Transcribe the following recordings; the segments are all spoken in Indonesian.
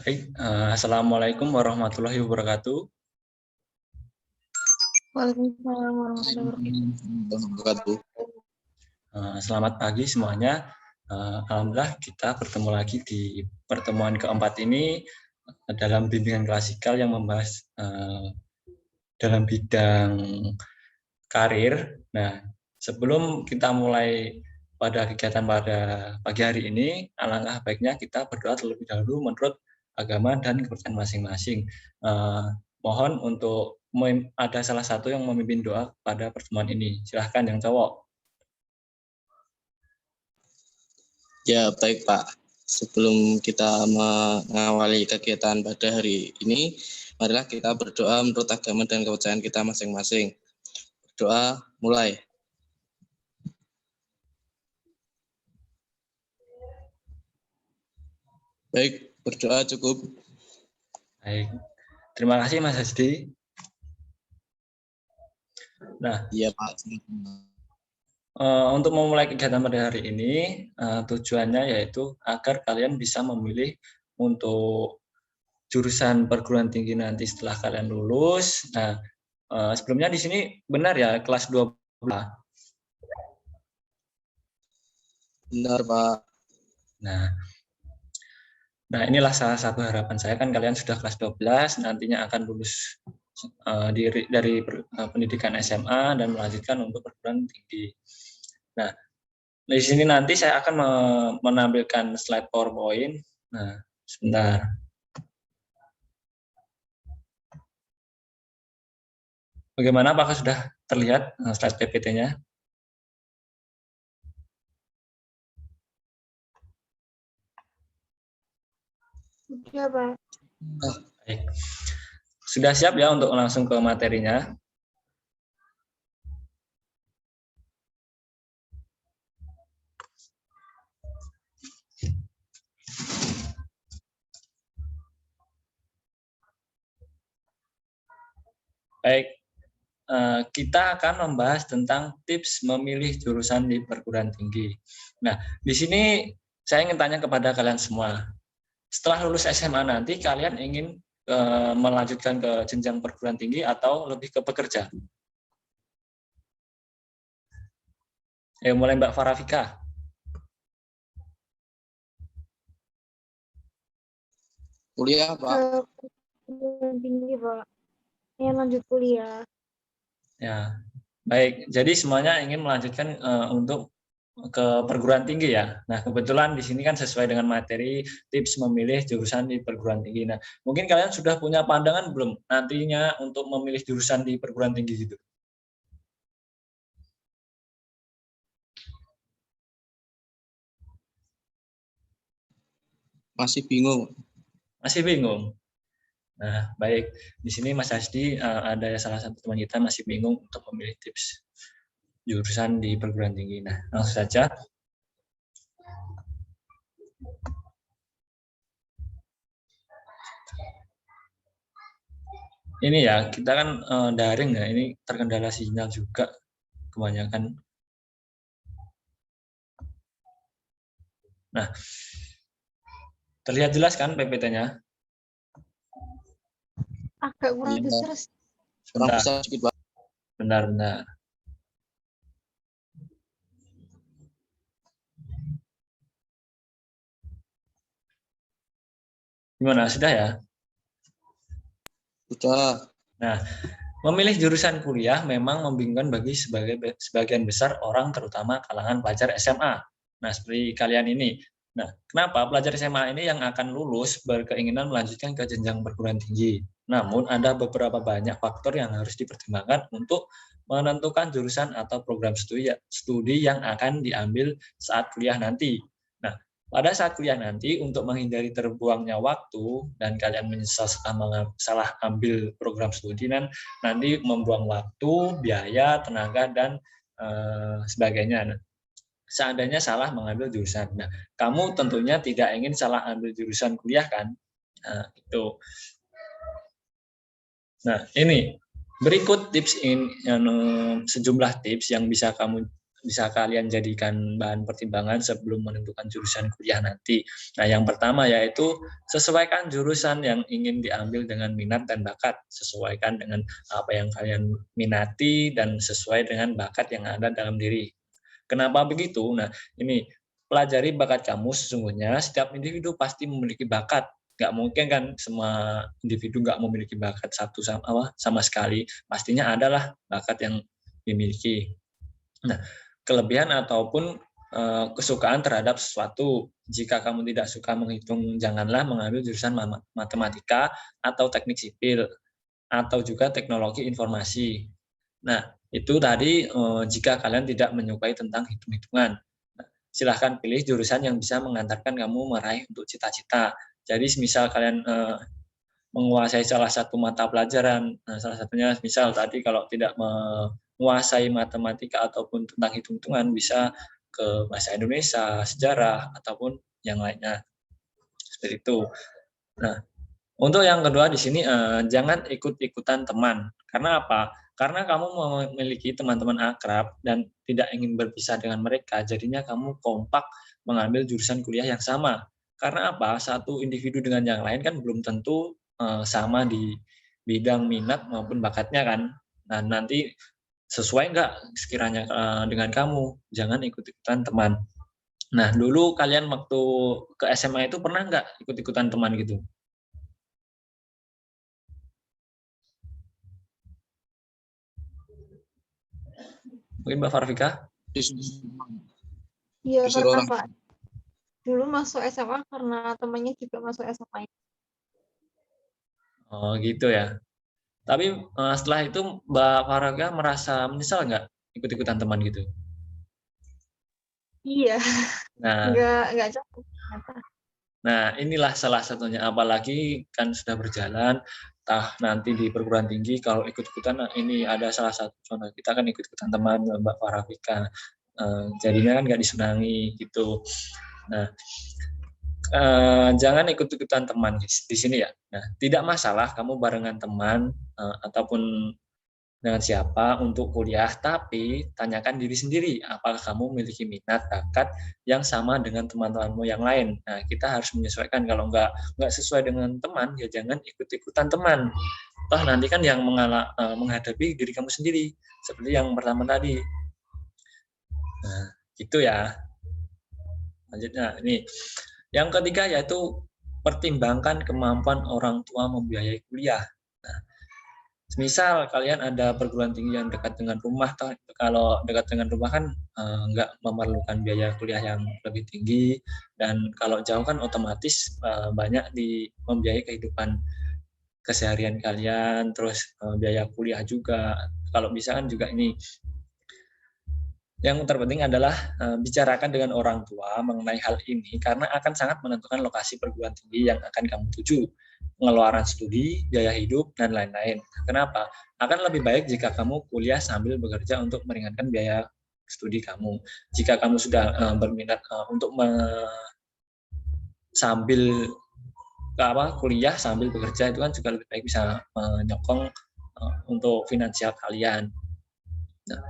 Baik, Assalamualaikum warahmatullahi wabarakatuh. Waalaikumsalam warahmatullahi wabarakatuh. Selamat pagi semuanya. Alhamdulillah kita bertemu lagi di pertemuan keempat ini dalam bimbingan klasikal yang membahas dalam bidang karir. Nah, sebelum kita mulai pada kegiatan pada pagi hari ini, alangkah baiknya kita berdoa terlebih dahulu menurut agama dan kepercayaan masing-masing. Mohon untuk ada salah satu yang memimpin doa pada pertemuan ini. Silahkan yang cowok. Ya, baik Pak. Sebelum kita mengawali kegiatan pada hari ini, marilah kita berdoa menurut agama dan kepercayaan kita masing-masing. Berdoa mulai. Baik, berdoa cukup. Baik. Terima kasih Mas Hasdi. Nah, iya Pak. Untuk memulai kegiatan pada hari ini, tujuannya yaitu agar kalian bisa memilih untuk jurusan perguruan tinggi nanti setelah kalian lulus. Nah, sebelumnya di sini benar ya kelas 12. Benar Pak. Nah, inilah salah satu harapan saya, kan kalian sudah kelas 12, nantinya akan lulus dari pendidikan SMA dan melanjutkan untuk perguruan tinggi. Nah, di sini nanti saya akan menampilkan slide PowerPoint. Nah, sebentar. Bagaimana, apakah sudah terlihat slide PPT-nya? Iya, Pak. Baik. Sudah siap ya untuk langsung ke materinya? Baik, kita akan membahas tentang tips memilih jurusan di perguruan tinggi. Nah, di sini saya ingin tanya kepada kalian semua. Setelah lulus SMA nanti, kalian ingin melanjutkan ke jenjang perguruan tinggi atau lebih ke pekerja? Mulai Mbak Farafika. Kuliah Pak. Perguruan tinggi Pak. Yang lanjut kuliah. Ya, baik. Jadi semuanya ingin melanjutkan untuk ke perguruan tinggi ya. Nah, kebetulan di sini kan sesuai dengan materi tips memilih jurusan di perguruan tinggi. Nah, mungkin kalian sudah punya pandangan belum nantinya untuk memilih jurusan di perguruan tinggi gitu? Masih bingung. Masih bingung. Nah, baik. Di sini Mas Hasdi ada salah satu teman kita masih bingung untuk memilih tips jurusan di perguruan tinggi. Nah, langsung saja. Ini ya, kita kan daring ya, ini terkendala sinyal juga kebanyakan. Nah, terlihat jelas kan PPT-nya? Agak kurang besar. Kurang besar sedikit Pak. Bentar. Gimana, sudah ya? Sudah. Nah, memilih jurusan kuliah memang membingungkan bagi sebagian besar orang, terutama kalangan pelajar SMA. Nah, seperti kalian ini. Nah, kenapa pelajar SMA ini yang akan lulus berkeinginan melanjutkan ke jenjang perguruan tinggi? Namun, ada beberapa banyak faktor yang harus dipertimbangkan untuk menentukan jurusan atau program studi yang akan diambil saat kuliah nanti. Nah, pada saat kuliah nanti, untuk menghindari terbuangnya waktu dan kalian menyesal setelah salah ambil program studi, nanti membuang waktu, biaya, tenaga, dan sebagainya. Nah, seandainya salah mengambil jurusan. Nah, kamu tentunya tidak ingin salah ambil jurusan kuliah kan? Nah, itu. Nah, ini berikut tips sejumlah tips yang bisa kamu bisa kalian jadikan bahan pertimbangan sebelum menentukan jurusan kuliah nanti. Nah, yang pertama yaitu sesuaikan jurusan yang ingin diambil dengan minat dan bakat. Sesuaikan dengan apa yang kalian minati dan sesuai dengan bakat yang ada dalam diri. Kenapa begitu? Nah, ini pelajari bakat kamu. Sesungguhnya setiap individu pasti memiliki bakat. Nggak mungkin kan semua individu nggak memiliki bakat satu sama sekali. Pastinya adalah bakat yang dimiliki. Nah, kelebihan ataupun kesukaan terhadap sesuatu. Jika kamu tidak suka menghitung, janganlah mengambil jurusan matematika atau teknik sipil atau juga teknologi informasi. Nah, itu tadi jika kalian tidak menyukai tentang hitung-hitungan. Nah, silahkan pilih jurusan yang bisa mengantarkan kamu meraih untuk cita-cita. Jadi, misal kalian menguasai salah satu mata pelajaran, nah, salah satunya misal tadi kalau tidak menguasai matematika ataupun tentang hitung-hitungan bisa ke bahasa Indonesia, sejarah ataupun yang lainnya. Seperti itu. Nah, untuk yang kedua di sini jangan ikut-ikutan teman. Karena apa? Karena kamu memiliki teman-teman akrab dan tidak ingin berpisah dengan mereka, jadinya kamu kompak mengambil jurusan kuliah yang sama. Karena apa? Satu individu dengan yang lain kan belum tentu sama di bidang minat maupun bakatnya kan. Nah, nanti sesuai nggak sekiranya dengan kamu? Jangan ikut-ikutan teman. Nah, dulu kalian waktu ke SMA itu pernah nggak ikut-ikutan teman gitu? Mungkin Mbak Farfika? Iya, Disuruh pernah orang. Pak. Dulu masuk SMA karena temannya juga masuk SMA. Oh gitu ya. Tapi setelah itu Mbak Farfika merasa menyesal nggak ikut-ikutan teman gitu? Iya, Nah, nggak cocok ternyata. Nah, inilah salah satunya. Apalagi kan sudah berjalan, nanti di perguruan tinggi kalau ikut-ikutan, nah ini ada salah satu contoh kita kan ikut-ikutan teman Mbak Farafika. Jadinya kan nggak disenangi gitu. Nah, jangan ikut-ikutan teman di sini ya. Nah, tidak masalah kamu barengan teman ataupun dengan siapa untuk kuliah, tapi tanyakan diri sendiri, apakah kamu memiliki minat, bakat yang sama dengan teman-temanmu yang lain. Nah, kita harus menyesuaikan. Kalau nggak sesuai dengan teman, ya jangan ikut-ikutan teman. Toh nanti kan yang menghadapi diri kamu sendiri, seperti yang pertama tadi. Nah, gitu ya. Lanjutnya, ini. Yang ketiga yaitu pertimbangkan kemampuan orang tua membiayai kuliah. Nah, misal kalian ada perguruan tinggi yang dekat dengan rumah, kalau dekat dengan rumah kan nggak memerlukan biaya kuliah yang lebih tinggi, dan kalau jauh kan otomatis banyak membiayai kehidupan keseharian kalian, terus biaya kuliah juga. Kalau bisa kan juga ini. Yang terpenting adalah bicarakan dengan orang tua mengenai hal ini karena akan sangat menentukan lokasi perguruan tinggi yang akan kamu tuju, pengeluaran studi, biaya hidup, dan lain-lain. Kenapa? Akan lebih baik jika kamu kuliah sambil bekerja untuk meringankan biaya studi kamu. Jika kamu sudah berminat untuk sambil kuliah sambil bekerja, itu kan juga lebih baik bisa menyokong untuk finansial kalian. Nah,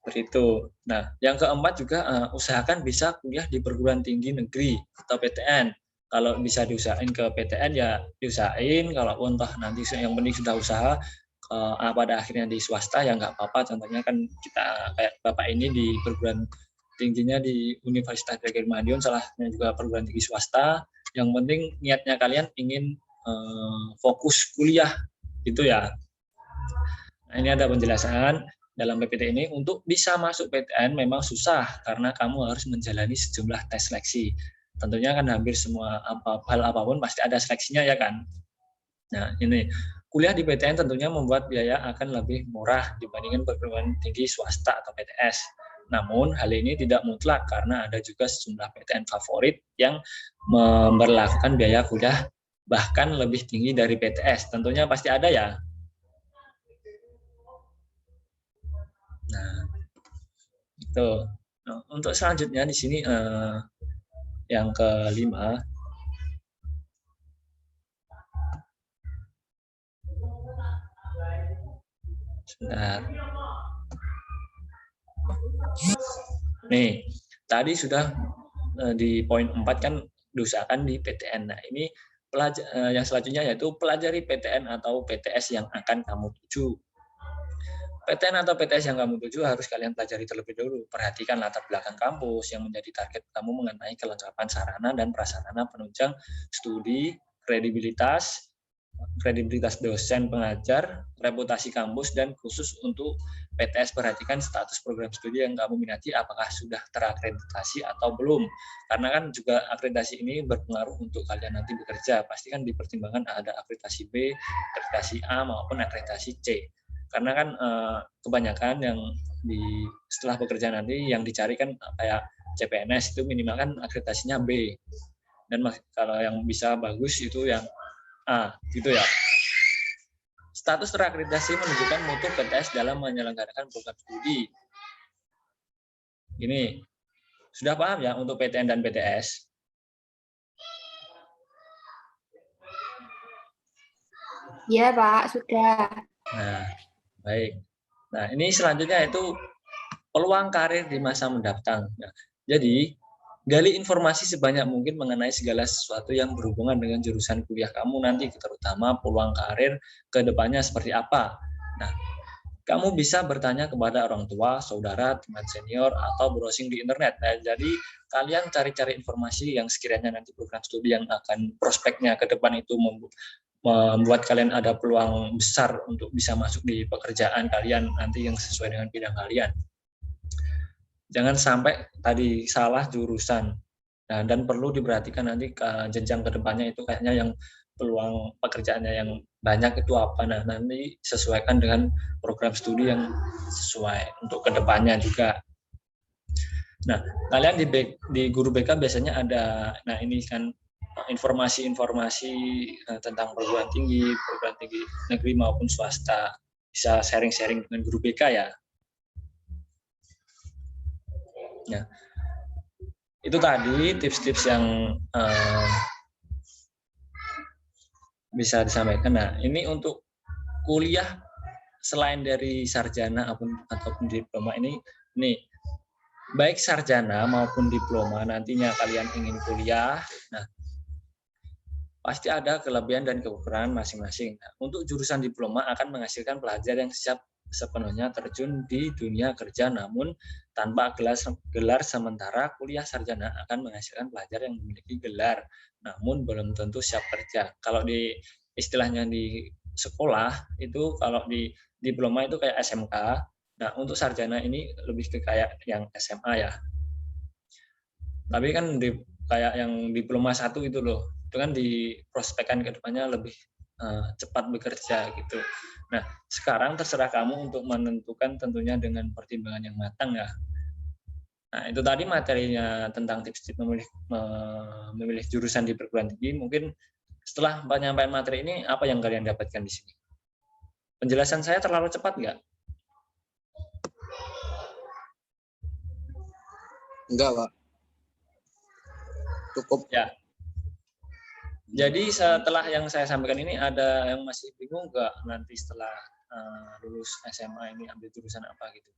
seperti itu. Nah, yang keempat juga usahakan bisa kuliah di perguruan tinggi negeri atau PTN. Kalau bisa diusahain ke PTN ya diusahain. Kalau toh nanti yang penting sudah usaha pada akhirnya di swasta ya nggak apa-apa. Contohnya kan kita kayak Bapak ini di perguruan tingginya di Universitas Gajah Madiun, salahnya juga perguruan tinggi swasta. Yang penting niatnya kalian ingin fokus kuliah gitu ya. Nah, ini ada penjelasan dalam PPT ini. Untuk bisa masuk PTN memang susah karena kamu harus menjalani sejumlah tes seleksi. Tentunya kan hampir semua hal apapun pasti ada seleksinya ya kan. Nah, ini kuliah di PTN tentunya membuat biaya akan lebih murah dibandingkan perguruan tinggi swasta atau PTS. Namun hal ini tidak mutlak karena ada juga sejumlah PTN favorit yang memberlakukan biaya kuliah bahkan lebih tinggi dari PTS. Tentunya pasti ada ya. Nah, itu. Nah, untuk selanjutnya di sini yang kelima. Sebentar. Nih, tadi sudah di poin 4 kan diusahakan di PTN. Nah, ini yang selanjutnya yaitu pelajari PTN atau PTS yang akan kamu tuju. PTN atau PTS yang kamu tuju harus kalian pelajari terlebih dahulu. Perhatikan latar belakang kampus yang menjadi target kamu mengenai kelengkapan sarana dan prasarana penunjang studi, kredibilitas dosen pengajar, reputasi kampus, dan khusus untuk PTS perhatikan status program studi yang kamu minati apakah sudah terakreditasi atau belum. Karena kan juga akreditasi ini berpengaruh untuk kalian nanti bekerja. Pasti kan dipertimbangkan ada akreditasi B, akreditasi A maupun akreditasi C. Karena kan kebanyakan yang setelah bekerja nanti yang dicari kan kayak CPNS itu minimal kan akreditasinya B. Dan kalau yang bisa bagus itu yang gitu ya. Status terakreditasi menunjukkan mutu PTS dalam menyelenggarakan program studi. Ini sudah paham ya untuk PTN dan PTS? Ya, Pak, sudah. Nah, baik. Nah, ini selanjutnya itu peluang karir di masa mendatang. Nah, jadi gali informasi sebanyak mungkin mengenai segala sesuatu yang berhubungan dengan jurusan kuliah kamu nanti, terutama peluang karir ke depannya seperti apa. Nah, kamu bisa bertanya kepada orang tua, saudara, teman senior, atau browsing di internet. Nah, jadi kalian cari-cari informasi yang sekiranya nanti program studi yang akan prospeknya ke depan itu membuat kalian ada peluang besar untuk bisa masuk di pekerjaan kalian nanti yang sesuai dengan bidang kalian. Jangan sampai tadi salah jurusan. Nah, dan perlu diperhatikan nanti jenjang ke depannya itu kayaknya yang peluang pekerjaannya yang banyak itu apa. Nah, nanti sesuaikan dengan program studi yang sesuai untuk ke depannya juga. Nah, kalian di guru BK biasanya ada, nah ini kan informasi-informasi tentang perguruan tinggi negeri maupun swasta. Bisa sharing-sharing dengan guru BK ya. Ya, itu tadi tips-tips yang bisa disampaikan. Nah, ini untuk kuliah selain dari sarjana ataupun diploma ini, baik sarjana maupun diploma nantinya kalian ingin kuliah. Nah, pasti ada kelebihan dan kekurangan masing-masing. Nah, untuk jurusan diploma akan menghasilkan pelajar yang siap sepenuhnya terjun di dunia kerja, namun tanpa gelar sementara kuliah sarjana akan menghasilkan pelajar yang memiliki gelar, namun belum tentu siap kerja. Kalau di istilahnya di sekolah itu, kalau di diploma itu kayak SMK. Nah, untuk sarjana ini lebih ke kayak yang SMA ya. Tapi kan kayak yang diploma 1 itu loh, itu kan di prospekan ke depannya lebih cepat bekerja gitu. Nah, sekarang terserah kamu untuk menentukan tentunya dengan pertimbangan yang matang ya. Nah, itu tadi materinya tentang tips-tips memilih jurusan di perguruan tinggi. Mungkin setelah penyampaian materi ini, apa yang kalian dapatkan di sini? Penjelasan saya terlalu cepat nggak? Enggak, Pak. Cukup. Ya. Jadi setelah yang saya sampaikan ini, ada yang masih bingung nggak nanti setelah lulus SMA ini ambil jurusan apa gitu?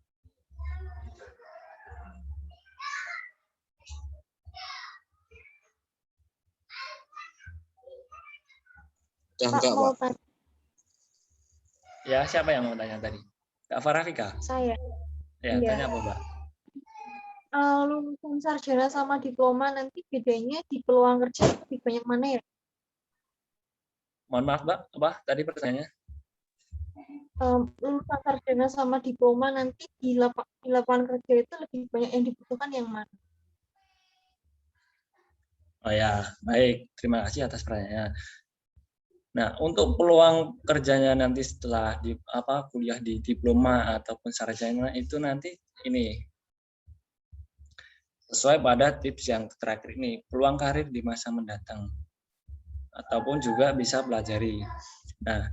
Ya, enggak, Pak. Ya, siapa yang mau tanya tadi? Kak Farafika? Saya. Ya, Iya. tanya apa, Mbak? Lulusan sarjana sama diploma nanti bedanya di peluang kerja lebih banyak mana ya? Mohon maaf, Mbak, apa tadi pertanyaannya? Lulusan sarjana sama diploma nanti di lapangan kerja itu lebih banyak yang dibutuhkan yang mana? Oh ya, baik. Terima kasih atas pertanyaannya. Nah, untuk peluang kerjanya nanti setelah kuliah di diploma ataupun sarjana itu nanti ini sesuai pada tips yang terakhir ini, peluang karir di masa mendatang ataupun juga bisa pelajari. Nah,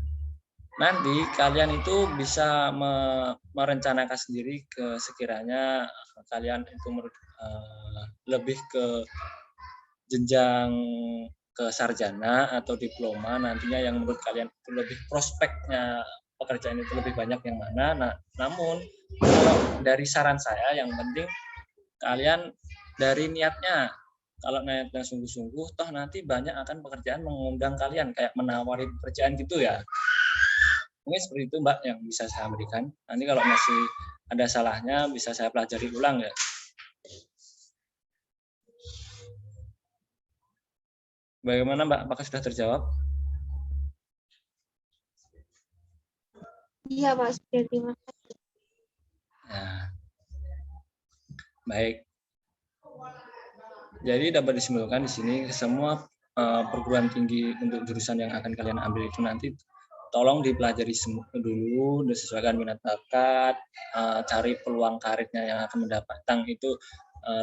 nanti kalian itu bisa merencanakan sendiri sekiranya kalian itu lebih ke jenjang ke sarjana atau diploma nantinya yang menurut kalian itu lebih prospeknya pekerjaan itu lebih banyak yang mana. Nah, namun kalau dari saran saya yang penting kalian dari niatnya. Kalau niatnya sungguh-sungguh, toh nanti banyak akan pekerjaan mengundang kalian, kayak menawari pekerjaan gitu ya. Mungkin seperti itu Mbak yang bisa saya berikan. Nanti kalau masih ada salahnya bisa saya pelajari ulang ya. Bagaimana Mbak? Apakah sudah terjawab? Iya Pak, sudah terima kasih. Nah, baik. Jadi dapat disimpulkan di sini semua perguruan tinggi untuk jurusan yang akan kalian ambil itu nanti tolong dipelajari dulu, disesuaikan minat bakat, cari peluang karirnya yang akan mendapatkan itu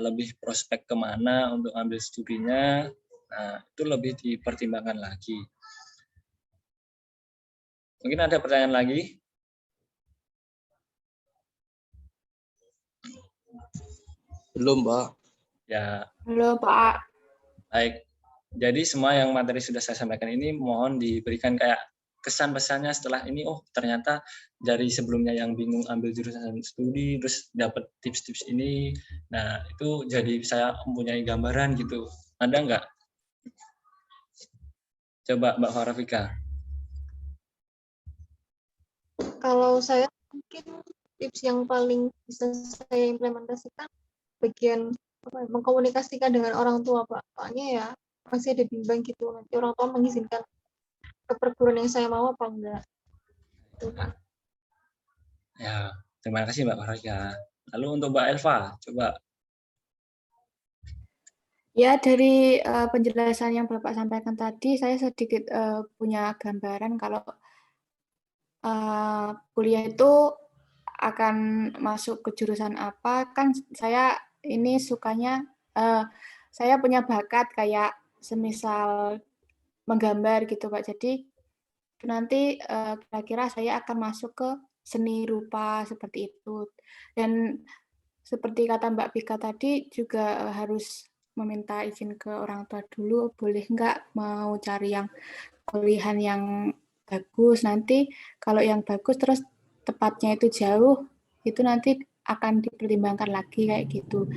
lebih prospek kemana untuk ambil studinya, nah itu lebih dipertimbangkan lagi. Mungkin ada pertanyaan lagi? Belum, Pak. Ya, Halo Pak. baik. Jadi semua yang materi sudah saya sampaikan ini mohon diberikan kayak kesan pesannya setelah ini, oh ternyata dari sebelumnya yang bingung ambil jurusan studi terus dapat tips-tips ini, nah itu jadi saya mempunyai gambaran gitu. Ada nggak? Coba Mbak Farafika. Kalau saya mungkin tips yang paling bisa saya implementasikan bagian mengkomunikasikan dengan orang tua Pak. Soalnya ya masih ada bimbang gitu, nanti orang tua mengizinkan ke perguruan yang saya mau apa enggak. Itu Pak. Ya, terima kasih Mbak Farafika. Lalu untuk Mbak Elva, coba. Ya, dari penjelasan yang Bapak sampaikan tadi, saya sedikit punya gambaran kalau kuliah itu akan masuk ke jurusan apa. Kan saya ini sukanya, saya punya bakat kayak semisal menggambar gitu Pak. Jadi nanti kira-kira saya akan masuk ke seni rupa seperti itu. Dan seperti kata Mbak Vika tadi juga harus meminta izin ke orang tua dulu, boleh nggak mau cari yang kuliahan yang bagus. Nanti kalau yang bagus terus tepatnya itu jauh, itu nanti akan dipertimbangkan lagi kayak gitu.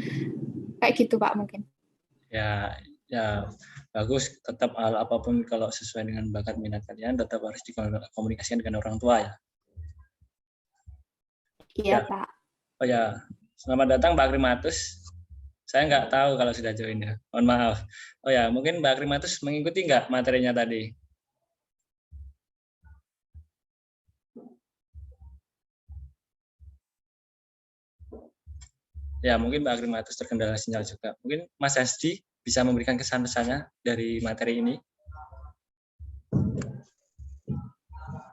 Kayak gitu Pak mungkin. Ya, ya bagus. Tetap hal apapun kalau sesuai dengan bakat minat kalian tetap harus dikomunikasikan dengan orang tua ya. Iya Ya. Pak. Oh ya, selamat datang Mbak Krimatus. Saya nggak tahu kalau sudah join ya. Mohon maaf. Oh ya, mungkin Mbak Krimatus mengikuti nggak materinya tadi? Ya, mungkin Mbak Krimatus terkendala sinyal juga. Mungkin Mas Hasdi bisa memberikan kesan-pesannya dari materi ini.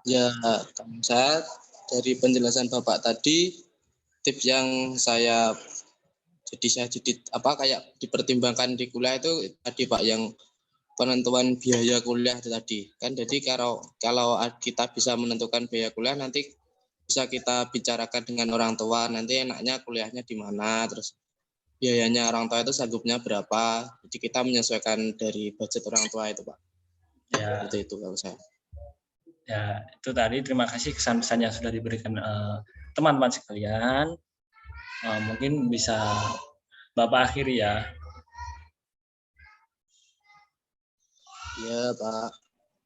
Ya, saya dari penjelasan Bapak tadi, tips yang saya jadi kayak dipertimbangkan di kuliah itu tadi Pak, yang penentuan biaya kuliah itu tadi. Kan jadi kalau kita bisa menentukan biaya kuliah, nanti bisa kita bicarakan dengan orang tua, nanti enaknya kuliahnya di mana, terus biayanya orang tua itu sanggupnya berapa. Jadi kita menyesuaikan dari budget orang tua itu Pak. Ya. Itu kalau saya. Ya, itu tadi terima kasih kesan-pesan yang sudah diberikan teman-teman sekalian. Mungkin bisa Bapak akhiri ya. Ya, Pak.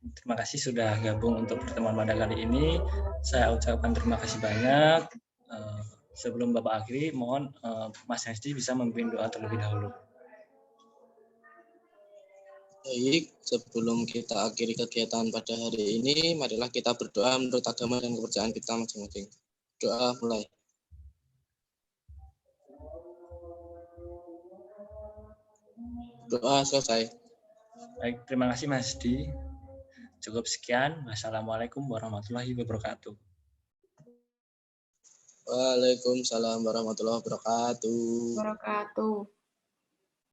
Terima kasih sudah gabung untuk pertemuan pada kali ini. Saya ucapkan terima kasih banyak. Sebelum Bapak akhiri, mohon Mas Hasdi bisa memimpin doa terlebih dahulu. Baik, sebelum kita akhiri kegiatan pada hari ini, marilah kita berdoa menurut agama dan kepercayaan kita masing-masing. Doa mulai. Doa selesai. Baik, terima kasih Mas Hasdi. Cukup sekian. Wassalamualaikum warahmatullahi wabarakatuh. Waalaikumsalam warahmatullahi wabarakatuh.